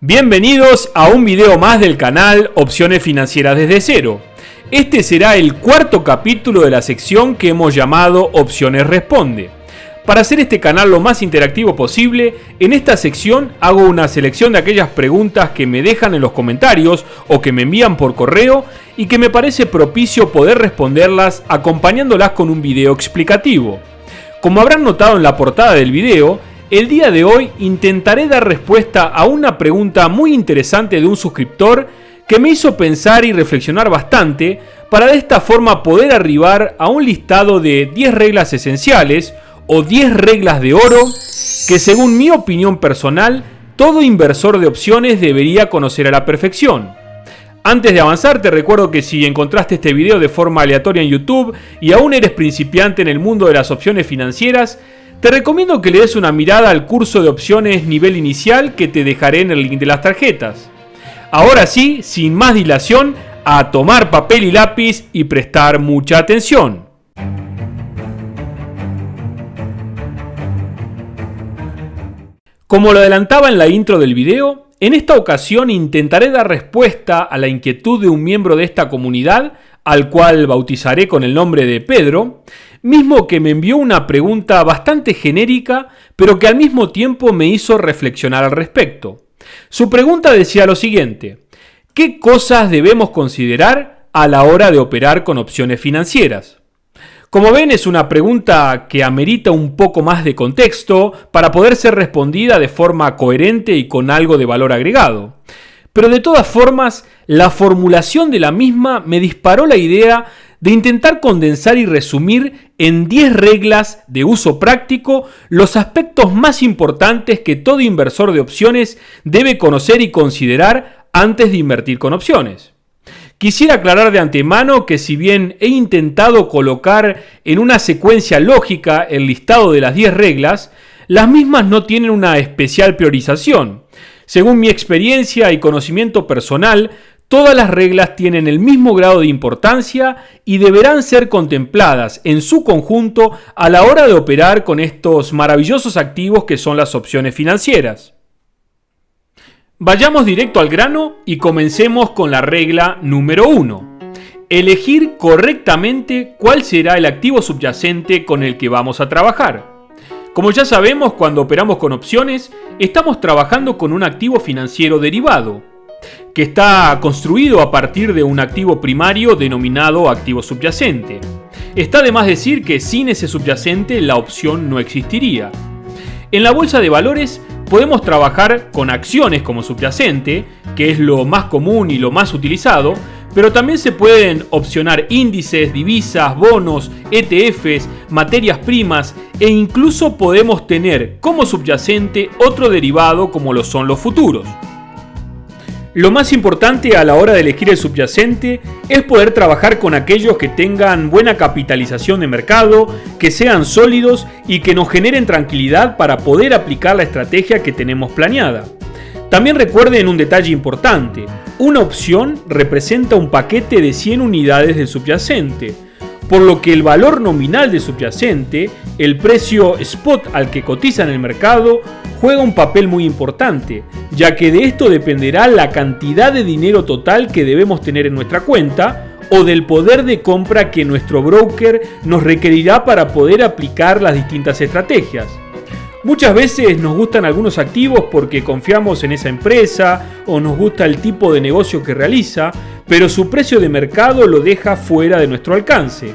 Bienvenidos a un video más del canal Opciones Financieras desde cero. Este será el cuarto capítulo de la sección que hemos llamado Opciones Responde. Para hacer este canal lo más interactivo posible, en esta sección hago una selección de aquellas preguntas que me dejan en los comentarios o que me envían por correo y que me parece propicio poder responderlas acompañándolas con un video explicativo. Como habrán notado en la portada del video, el día de hoy intentaré dar respuesta a una pregunta muy interesante de un suscriptor que me hizo pensar y reflexionar bastante para de esta forma poder arribar a un listado de 10 reglas esenciales o 10 reglas de oro que, según mi opinión personal, todo inversor de opciones debería conocer a la perfección. Antes de avanzar, te recuerdo que si encontraste este video de forma aleatoria en YouTube y aún eres principiante en el mundo de las opciones financieras, te recomiendo que le des una mirada al curso de opciones nivel inicial que te dejaré en el link de las tarjetas. Ahora sí, sin más dilación, a tomar papel y lápiz y prestar mucha atención. Como lo adelantaba en la intro del video, en esta ocasión intentaré dar respuesta a la inquietud de un miembro de esta comunidad, al cual bautizaré con el nombre de Pedro, mismo que me envió una pregunta bastante genérica, pero que al mismo tiempo me hizo reflexionar al respecto. Su pregunta decía lo siguiente: ¿qué cosas debemos considerar a la hora de operar con opciones financieras? Como ven, es una pregunta que amerita un poco más de contexto para poder ser respondida de forma coherente y con algo de valor agregado. Pero de todas formas, la formulación de la misma me disparó la idea de intentar condensar y resumir en 10 reglas de uso práctico los aspectos más importantes que todo inversor de opciones debe conocer y considerar antes de invertir con opciones. Quisiera aclarar de antemano que si bien he intentado colocar en una secuencia lógica el listado de las 10 reglas, las mismas no tienen una especial priorización. Según mi experiencia y conocimiento personal, todas las reglas tienen el mismo grado de importancia y deberán ser contempladas en su conjunto a la hora de operar con estos maravillosos activos que son las opciones financieras. Vayamos directo al grano y comencemos con la regla número 1. Elegir correctamente cuál será el activo subyacente con el que vamos a trabajar. Como ya sabemos, cuando operamos con opciones, estamos trabajando con un activo financiero derivado, que está construido a partir de un activo primario denominado activo subyacente. Está de más decir que sin ese subyacente la opción no existiría. En la bolsa de valores podemos trabajar con acciones como subyacente, que es lo más común y lo más utilizado, pero también se pueden opcionar índices, divisas, bonos, ETFs, materias primas e incluso podemos tener como subyacente otro derivado como lo son los futuros. Lo más importante a la hora de elegir el subyacente es poder trabajar con aquellos que tengan buena capitalización de mercado, que sean sólidos y que nos generen tranquilidad para poder aplicar la estrategia que tenemos planeada. También recuerden un detalle importante: una opción representa un paquete de 100 unidades del subyacente, por lo que el valor nominal del subyacente, el precio spot al que cotiza en el mercado, juega un papel muy importante, ya que de esto dependerá la cantidad de dinero total que debemos tener en nuestra cuenta o del poder de compra que nuestro broker nos requerirá para poder aplicar las distintas estrategias. Muchas veces nos gustan algunos activos porque confiamos en esa empresa o nos gusta el tipo de negocio que realiza, pero su precio de mercado lo deja fuera de nuestro alcance.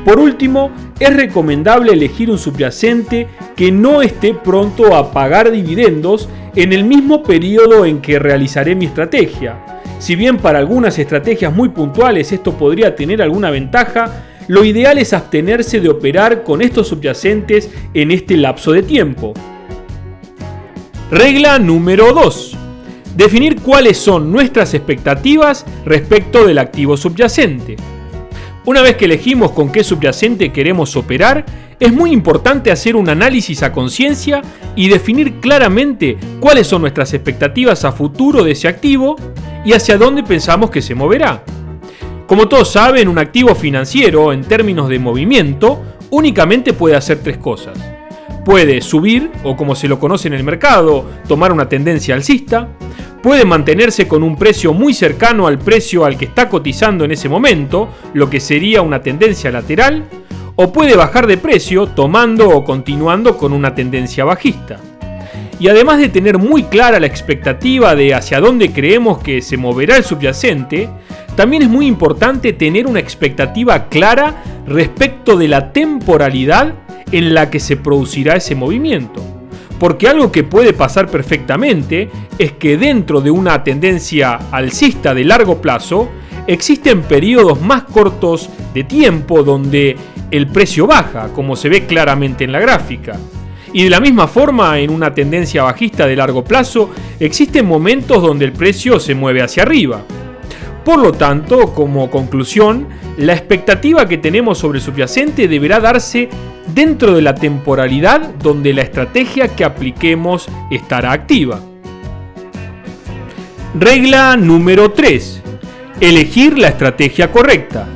Por último, es recomendable elegir un subyacente que no esté pronto a pagar dividendos en el mismo periodo en que realizaré mi estrategia. Si bien para algunas estrategias muy puntuales esto podría tener alguna ventaja, lo ideal es abstenerse de operar con estos subyacentes en este lapso de tiempo. Regla número 2. Definir cuáles son nuestras expectativas respecto del activo subyacente. Una vez que elegimos con qué subyacente queremos operar, es muy importante hacer un análisis a conciencia y definir claramente cuáles son nuestras expectativas a futuro de ese activo y hacia dónde pensamos que se moverá. Como todos saben, un activo financiero, en términos de movimiento, únicamente puede hacer 3 cosas. Puede subir, o como se lo conoce en el mercado, tomar una tendencia alcista. puede mantenerse con un precio muy cercano al precio al que está cotizando en ese momento, lo que sería una tendencia lateral, o puede bajar de precio tomando o continuando con una tendencia bajista. Y además de tener muy clara la expectativa de hacia dónde creemos que se moverá el subyacente, también es muy importante tener una expectativa clara respecto de la temporalidad en la que se producirá ese movimiento. Porque algo que puede pasar perfectamente es que dentro de una tendencia alcista de largo plazo existen periodos más cortos de tiempo donde el precio baja, como se ve claramente en la gráfica. Y de la misma forma, en una tendencia bajista de largo plazo, existen momentos donde el precio se mueve hacia arriba. Por lo tanto, como conclusión, la expectativa que tenemos sobre el subyacente deberá darse dentro de la temporalidad donde la estrategia que apliquemos estará activa. Regla número 3. Elegir la estrategia correcta.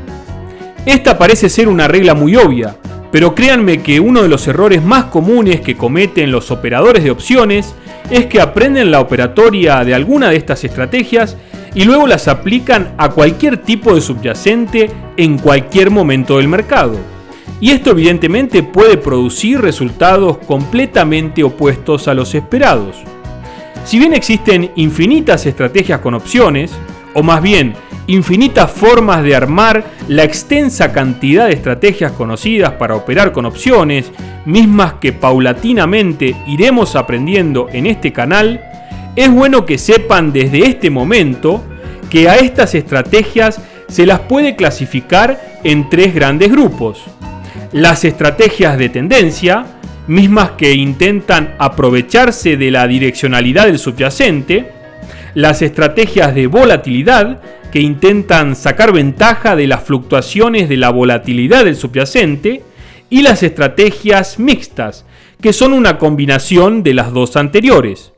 Esta parece ser una regla muy obvia, pero créanme que uno de los errores más comunes que cometen los operadores de opciones es que aprenden la operatoria de alguna de estas estrategias y luego las aplican a cualquier tipo de subyacente en cualquier momento del mercado. Y esto evidentemente puede producir resultados completamente opuestos a los esperados. Si bien existen infinitas estrategias con opciones, o más bien infinitas formas de armar la extensa cantidad de estrategias conocidas para operar con opciones, mismas que paulatinamente iremos aprendiendo en este canal, es bueno que sepan desde este momento que a estas estrategias se las puede clasificar en tres grandes grupos. Las estrategias de tendencia, mismas que intentan aprovecharse de la direccionalidad del subyacente, las estrategias de volatilidad, que intentan sacar ventaja de las fluctuaciones de la volatilidad del subyacente, y las estrategias mixtas, que son una combinación de las dos anteriores.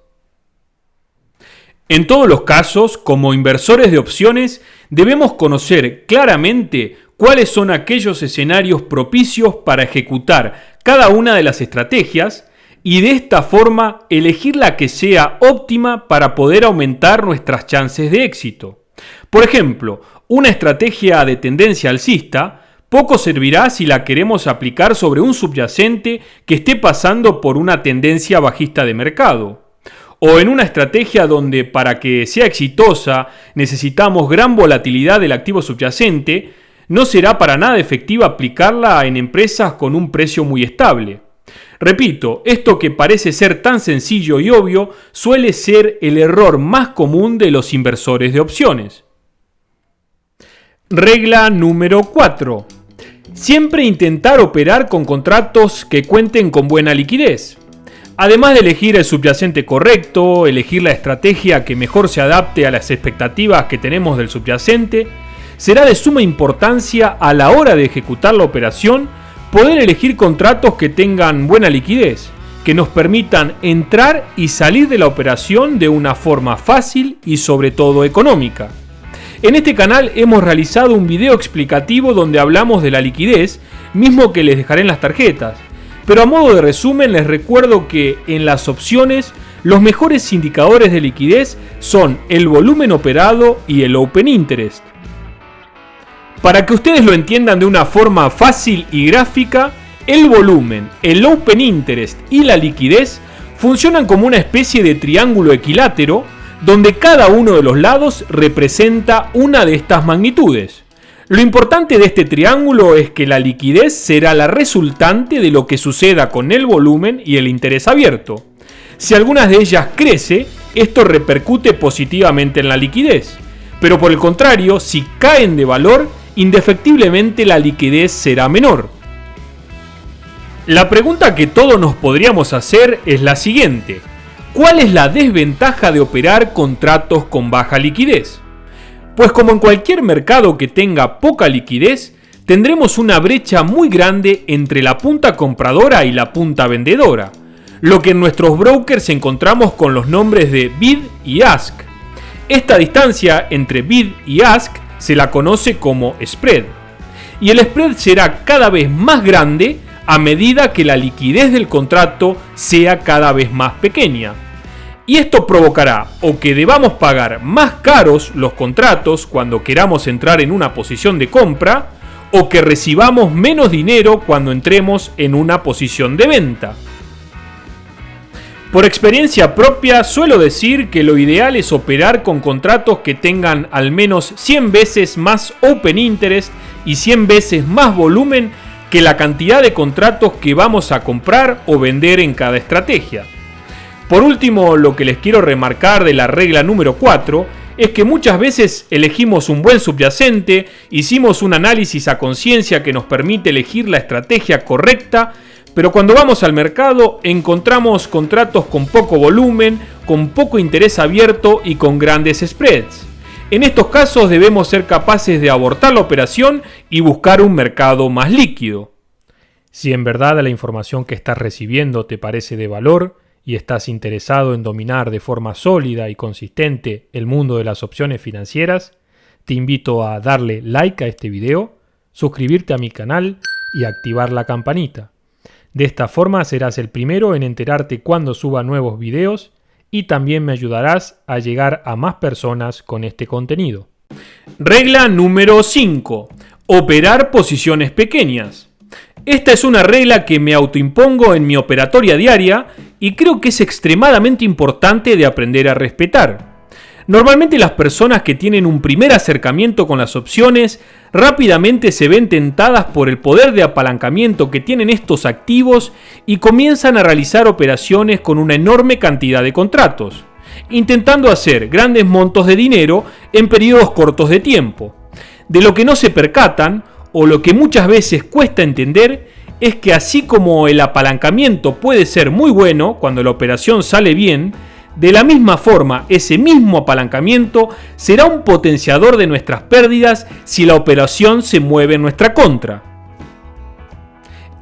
En todos los casos, como inversores de opciones, debemos conocer claramente cuáles son aquellos escenarios propicios para ejecutar cada una de las estrategias y de esta forma elegir la que sea óptima para poder aumentar nuestras chances de éxito. Por ejemplo, una estrategia de tendencia alcista poco servirá si la queremos aplicar sobre un subyacente que esté pasando por una tendencia bajista de mercado. O en una estrategia donde para que sea exitosa necesitamos gran volatilidad del activo subyacente, no será para nada efectiva aplicarla en empresas con un precio muy estable. Repito, esto que parece ser tan sencillo y obvio suele ser el error más común de los inversores de opciones. Regla número 4. Siempre intentar operar con contratos que cuenten con buena liquidez. Además de elegir el subyacente correcto, elegir la estrategia que mejor se adapte a las expectativas que tenemos del subyacente, será de suma importancia a la hora de ejecutar la operación poder elegir contratos que tengan buena liquidez, que nos permitan entrar y salir de la operación de una forma fácil y sobre todo económica. En este canal hemos realizado un video explicativo donde hablamos de la liquidez, mismo que les dejaré en las tarjetas. Pero a modo de resumen les recuerdo que en las opciones los mejores indicadores de liquidez son el volumen operado y el Open Interest. Para que ustedes lo entiendan de una forma fácil y gráfica, el volumen, el Open Interest y la liquidez funcionan como una especie de triángulo equilátero donde cada uno de los lados representa una de estas magnitudes. Lo importante de este triángulo es que la liquidez será la resultante de lo que suceda con el volumen y el interés abierto. Si alguna de ellas crece, esto repercute positivamente en la liquidez. Pero por el contrario, si caen de valor, indefectiblemente la liquidez será menor. La pregunta que todos nos podríamos hacer es la siguiente: ¿cuál es la desventaja de operar contratos con baja liquidez? Pues como en cualquier mercado que tenga poca liquidez, tendremos una brecha muy grande entre la punta compradora y la punta vendedora, lo que en nuestros brokers encontramos con los nombres de bid y ask. Esta distancia entre bid y ask se la conoce como spread, y el spread será cada vez más grande a medida que la liquidez del contrato sea cada vez más pequeña. Y esto provocará o que debamos pagar más caros los contratos cuando queramos entrar en una posición de compra, o que recibamos menos dinero cuando entremos en una posición de venta. Por experiencia propia suelo decir que lo ideal es operar con contratos que tengan al menos 100 veces más open interest y 100 veces más volumen que la cantidad de contratos que vamos a comprar o vender en cada estrategia. Por último, lo que les quiero remarcar de la regla número 4 es que muchas veces elegimos un buen subyacente, hicimos un análisis a conciencia que nos permite elegir la estrategia correcta, pero cuando vamos al mercado encontramos contratos con poco volumen, con poco interés abierto y con grandes spreads. En estos casos debemos ser capaces de abortar la operación y buscar un mercado más líquido. Si en verdad la información que estás recibiendo te parece de valor y estás interesado en dominar de forma sólida y consistente el mundo de las opciones financieras, te invito a darle like a este video, suscribirte a mi canal y activar la campanita. De esta forma serás el primero en enterarte cuando suba nuevos videos y también me ayudarás a llegar a más personas con este contenido. Regla número 5. Operar posiciones pequeñas. Esta es una regla que me autoimpongo en mi operatoria diaria y creo que es extremadamente importante de aprender a respetar. Normalmente las personas que tienen un primer acercamiento con las opciones rápidamente se ven tentadas por el poder de apalancamiento que tienen estos activos y comienzan a realizar operaciones con una enorme cantidad de contratos, intentando hacer grandes montos de dinero en periodos cortos de tiempo. De lo que no se percatan, o lo que muchas veces cuesta entender, es que así como el apalancamiento puede ser muy bueno cuando la operación sale bien, de la misma forma, ese mismo apalancamiento será un potenciador de nuestras pérdidas si la operación se mueve en nuestra contra.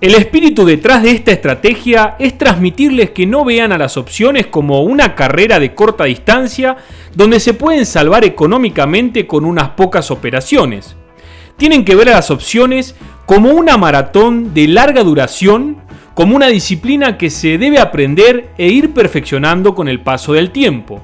El espíritu detrás de esta estrategia es transmitirles que no vean a las opciones como una carrera de corta distancia donde se pueden salvar económicamente con unas pocas operaciones. Tienen que ver a las opciones como una maratón de larga duración, como una disciplina que se debe aprender e ir perfeccionando con el paso del tiempo.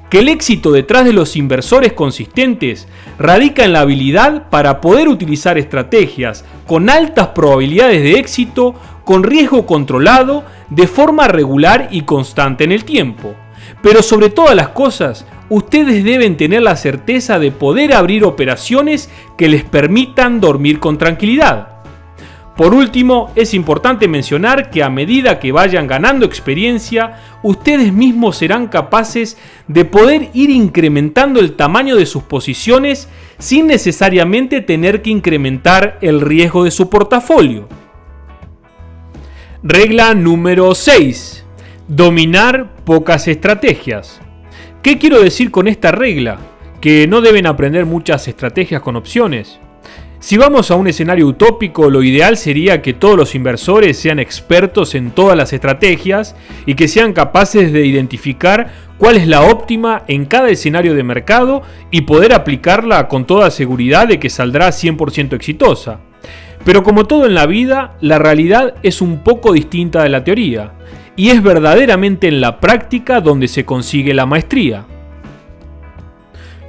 Que el éxito detrás de los inversores consistentes radica en la habilidad para poder utilizar estrategias con altas probabilidades de éxito, con riesgo controlado, de forma regular y constante en el tiempo. Pero sobre todas las cosas, ustedes deben tener la certeza de poder abrir operaciones que les permitan dormir con tranquilidad. Por último, es importante mencionar que a medida que vayan ganando experiencia, ustedes mismos serán capaces de poder ir incrementando el tamaño de sus posiciones sin necesariamente tener que incrementar el riesgo de su portafolio. Regla número 6. Dominar pocas estrategias. ¿Qué quiero decir con esta regla? Que no deben aprender muchas estrategias con opciones. Si vamos a un escenario utópico, lo ideal sería que todos los inversores sean expertos en todas las estrategias y que sean capaces de identificar cuál es la óptima en cada escenario de mercado y poder aplicarla con toda seguridad de que saldrá 100% exitosa. Pero como todo en la vida, la realidad es un poco distinta de la teoría, y es verdaderamente en la práctica donde se consigue la maestría.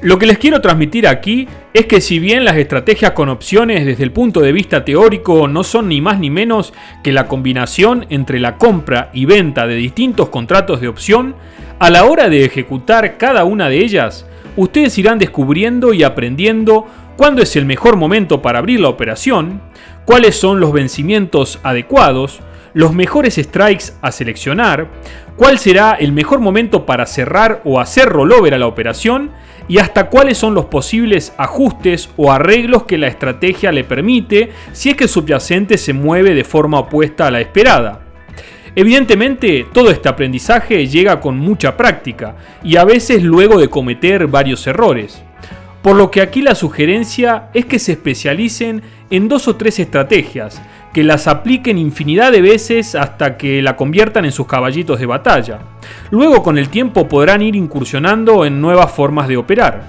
Lo que les quiero transmitir aquí es que si bien las estrategias con opciones desde el punto de vista teórico no son ni más ni menos que la combinación entre la compra y venta de distintos contratos de opción, a la hora de ejecutar cada una de ellas, ustedes irán descubriendo y aprendiendo cuándo es el mejor momento para abrir la operación, cuáles son los vencimientos adecuados, los mejores strikes a seleccionar, cuál será el mejor momento para cerrar o hacer rollover a la operación y hasta cuáles son los posibles ajustes o arreglos que la estrategia le permite si es que el subyacente se mueve de forma opuesta a la esperada. Evidentemente, todo este aprendizaje llega con mucha práctica y a veces luego de cometer varios errores. Por lo que aquí la sugerencia es que se especialicen en 2 o 3 estrategias, que las apliquen infinidad de veces hasta que la conviertan en sus caballitos de batalla. Luego con el tiempo podrán ir incursionando en nuevas formas de operar.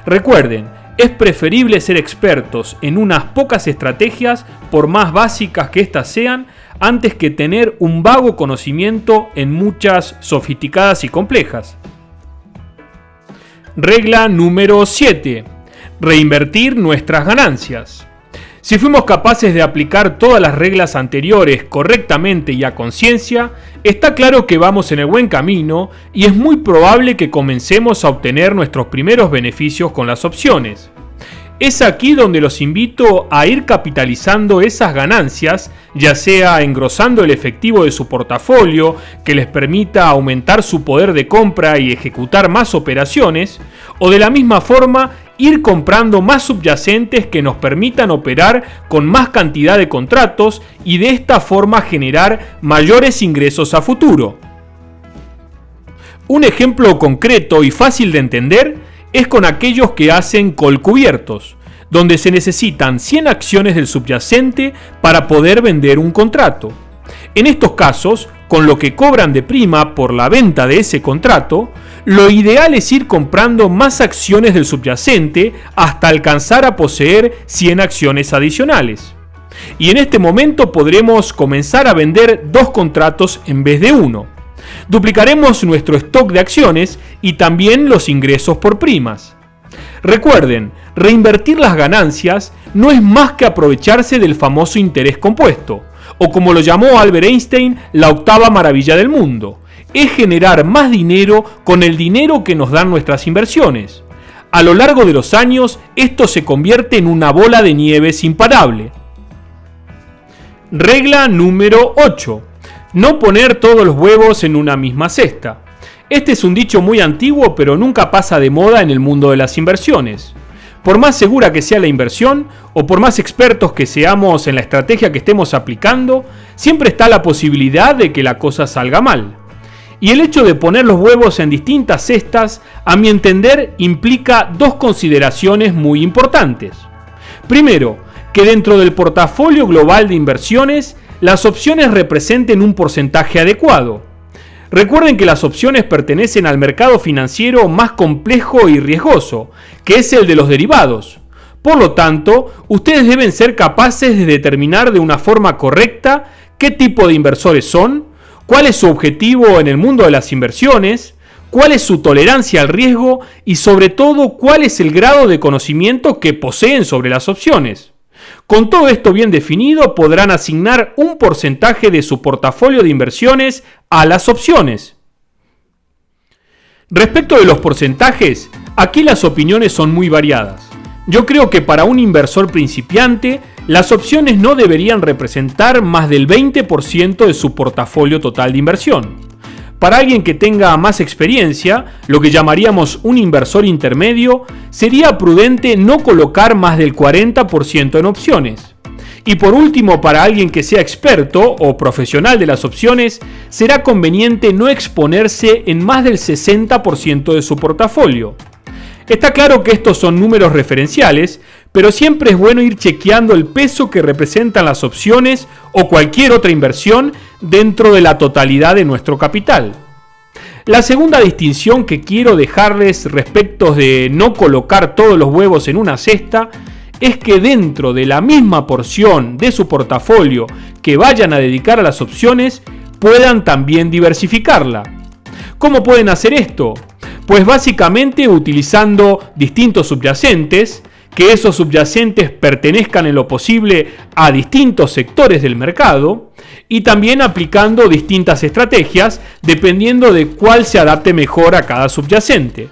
Recuerden, es preferible ser expertos en unas pocas estrategias, por más básicas que éstas sean, antes que tener un vago conocimiento en muchas sofisticadas y complejas. Regla número 7. Reinvertir nuestras ganancias. Si fuimos capaces de aplicar todas las reglas anteriores correctamente y a conciencia, está claro que vamos en el buen camino y es muy probable que comencemos a obtener nuestros primeros beneficios con las opciones. Es aquí donde los invito a ir capitalizando esas ganancias, ya sea engrosando el efectivo de su portafolio, que les permita aumentar su poder de compra y ejecutar más operaciones, o de la misma forma ir comprando más subyacentes que nos permitan operar con más cantidad de contratos y de esta forma generar mayores ingresos a futuro. Un ejemplo concreto y fácil de entender es con aquellos que hacen call cubiertos, donde se necesitan 100 acciones del subyacente para poder vender un contrato. En estos casos, con lo que cobran de prima por la venta de ese contrato, lo ideal es ir comprando más acciones del subyacente hasta alcanzar a poseer 100 acciones adicionales. Y en este momento podremos comenzar a vender 2 contratos en vez de 1. Duplicaremos nuestro stock de acciones y también los ingresos por primas. Recuerden, reinvertir las ganancias no es más que aprovecharse del famoso interés compuesto, o como lo llamó Albert Einstein, la octava maravilla del mundo. Es generar más dinero con el dinero que nos dan nuestras inversiones. A lo largo de los años, esto se convierte en una bola de nieve imparable. Regla número 8. No poner todos los huevos en una misma cesta. Este es un dicho muy antiguo, pero nunca pasa de moda en el mundo de las inversiones. Por más segura que sea la inversión, o por más expertos que seamos en la estrategia que estemos aplicando, siempre está la posibilidad de que la cosa salga mal. Y el hecho de poner los huevos en distintas cestas, a mi entender, implica 2 consideraciones muy importantes. Primero, que dentro del portafolio global de inversiones, las opciones representen un porcentaje adecuado. Recuerden que las opciones pertenecen al mercado financiero más complejo y riesgoso, que es el de los derivados. Por lo tanto, ustedes deben ser capaces de determinar de una forma correcta qué tipo de inversores son, cuál es su objetivo en el mundo de las inversiones, cuál es su tolerancia al riesgo y sobre todo cuál es el grado de conocimiento que poseen sobre las opciones. Con todo esto bien definido, podrán asignar un porcentaje de su portafolio de inversiones a las opciones. Respecto de los porcentajes, aquí las opiniones son muy variadas. Yo creo que para un inversor principiante, las opciones no deberían representar más del 20% de su portafolio total de inversión. Para alguien que tenga más experiencia, lo que llamaríamos un inversor intermedio, sería prudente no colocar más del 40% en opciones. Y por último, para alguien que sea experto o profesional de las opciones, será conveniente no exponerse en más del 60% de su portafolio. Está claro que estos son números referenciales, pero siempre es bueno ir chequeando el peso que representan las opciones o cualquier otra inversión dentro de la totalidad de nuestro capital. La segunda distinción que quiero dejarles respecto de no colocar todos los huevos en una cesta es que dentro de la misma porción de su portafolio que vayan a dedicar a las opciones puedan también diversificarla. ¿Cómo pueden hacer esto? Pues básicamente utilizando distintos subyacentes, que esos subyacentes pertenezcan en lo posible a distintos sectores del mercado y también aplicando distintas estrategias dependiendo de cuál se adapte mejor a cada subyacente.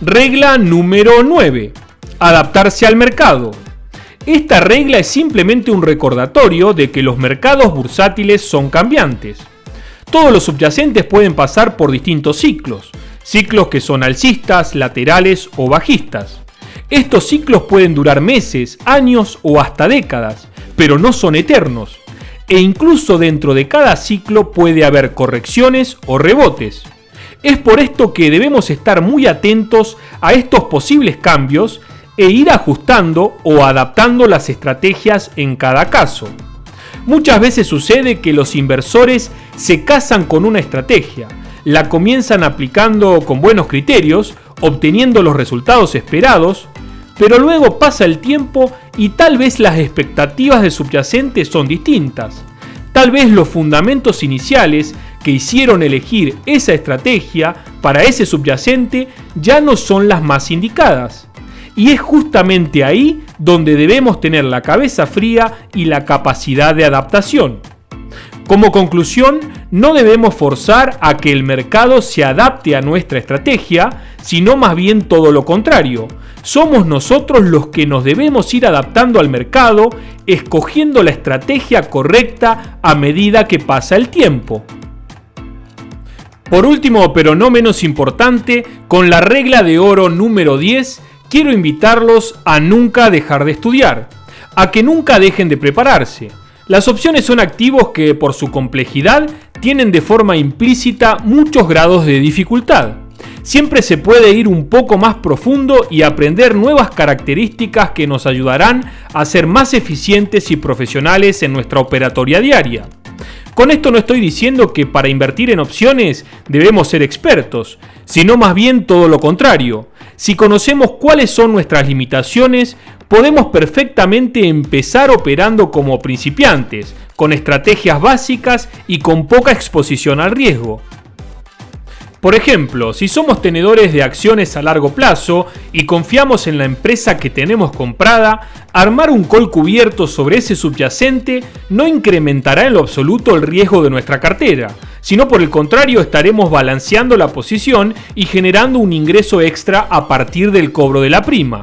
Regla número 9. Adaptarse al mercado. Esta regla es simplemente un recordatorio de que los mercados bursátiles son cambiantes. Todos los subyacentes pueden pasar por distintos ciclos que son alcistas, laterales o bajistas. Estos ciclos pueden durar meses, años o hasta décadas, pero no son eternos. E incluso dentro de cada ciclo puede haber correcciones o rebotes. Es por esto que debemos estar muy atentos a estos posibles cambios e ir ajustando o adaptando las estrategias en cada caso. Muchas veces sucede que los inversores se casan con una estrategia, la comienzan aplicando con buenos criterios, obteniendo los resultados esperados, pero luego pasa el tiempo y tal vez las expectativas del subyacente son distintas. Tal vez los fundamentos iniciales que hicieron elegir esa estrategia para ese subyacente ya no son las más indicadas. Y es justamente ahí donde debemos tener la cabeza fría y la capacidad de adaptación. Como conclusión, no debemos forzar a que el mercado se adapte a nuestra estrategia, sino más bien todo lo contrario. Somos nosotros los que nos debemos ir adaptando al mercado, escogiendo la estrategia correcta a medida que pasa el tiempo. Por último, pero no menos importante, con la regla de oro número 10, quiero invitarlos a nunca dejar de estudiar, a que nunca dejen de prepararse. Las opciones son activos que, por su complejidad, tienen de forma implícita muchos grados de dificultad. Siempre se puede ir un poco más profundo y aprender nuevas características que nos ayudarán a ser más eficientes y profesionales en nuestra operatoria diaria. Con esto no estoy diciendo que para invertir en opciones debemos ser expertos, sino más bien todo lo contrario. Si conocemos cuáles son nuestras limitaciones, podemos perfectamente empezar operando como principiantes, con estrategias básicas y con poca exposición al riesgo. Por ejemplo, si somos tenedores de acciones a largo plazo y confiamos en la empresa que tenemos comprada, armar un call cubierto sobre ese subyacente no incrementará en lo absoluto el riesgo de nuestra cartera, sino por el contrario estaremos balanceando la posición y generando un ingreso extra a partir del cobro de la prima.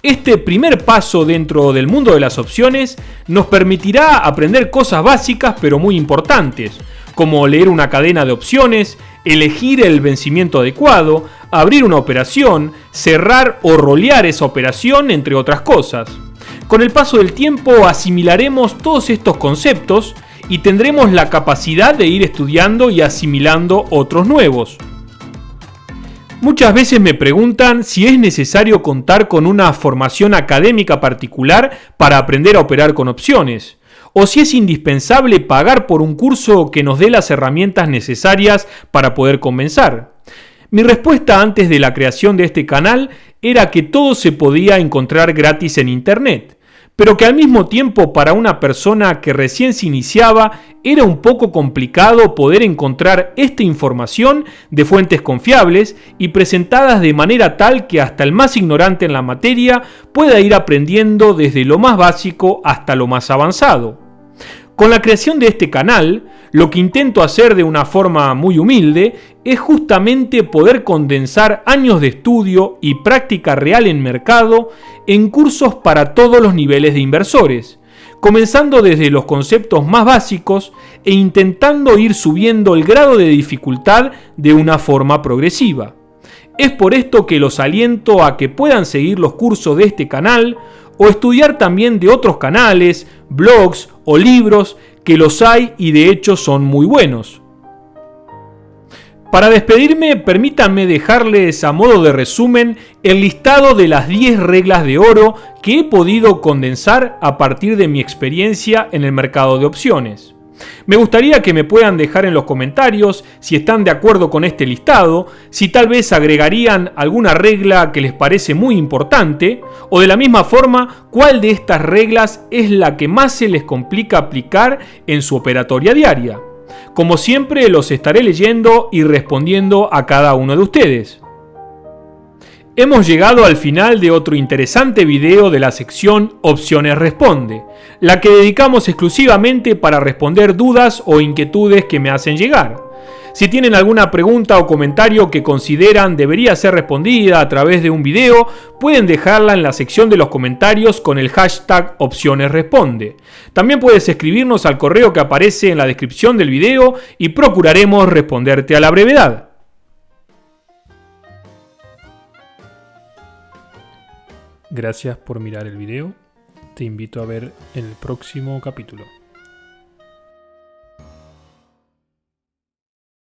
Este primer paso dentro del mundo de las opciones nos permitirá aprender cosas básicas pero muy importantes, como leer una cadena de opciones, elegir el vencimiento adecuado, abrir una operación, cerrar o rolear esa operación, entre otras cosas. Con el paso del tiempo asimilaremos todos estos conceptos y tendremos la capacidad de ir estudiando y asimilando otros nuevos. Muchas veces me preguntan si es necesario contar con una formación académica particular para aprender a operar con opciones, o si es indispensable pagar por un curso que nos dé las herramientas necesarias para poder comenzar. Mi respuesta antes de la creación de este canal era que todo se podía encontrar gratis en internet, pero que al mismo tiempo para una persona que recién se iniciaba era un poco complicado poder encontrar esta información de fuentes confiables y presentadas de manera tal que hasta el más ignorante en la materia pueda ir aprendiendo desde lo más básico hasta lo más avanzado. Con la creación de este canal, lo que intento hacer de una forma muy humilde es justamente poder condensar años de estudio y práctica real en mercado en cursos para todos los niveles de inversores, comenzando desde los conceptos más básicos e intentando ir subiendo el grado de dificultad de una forma progresiva. Es por esto que los aliento a que puedan seguir los cursos de este canal o estudiar también de otros canales, blogs o libros que los hay y de hecho son muy buenos. Para despedirme, permítanme dejarles a modo de resumen el listado de las 10 reglas de oro que he podido condensar a partir de mi experiencia en el mercado de opciones. Me gustaría que me puedan dejar en los comentarios si están de acuerdo con este listado, si tal vez agregarían alguna regla que les parece muy importante, o de la misma forma, cuál de estas reglas es la que más se les complica aplicar en su operatoria diaria. Como siempre, los estaré leyendo y respondiendo a cada uno de ustedes. Hemos llegado al final de otro interesante video de la sección Opciones Responde, la que dedicamos exclusivamente para responder dudas o inquietudes que me hacen llegar. Si tienen alguna pregunta o comentario que consideran debería ser respondida a través de un video, pueden dejarla en la sección de los comentarios con el hashtag Opciones Responde. También puedes escribirnos al correo que aparece en la descripción del video y procuraremos responderte a la brevedad. Gracias por mirar el video. Te invito a ver el próximo capítulo.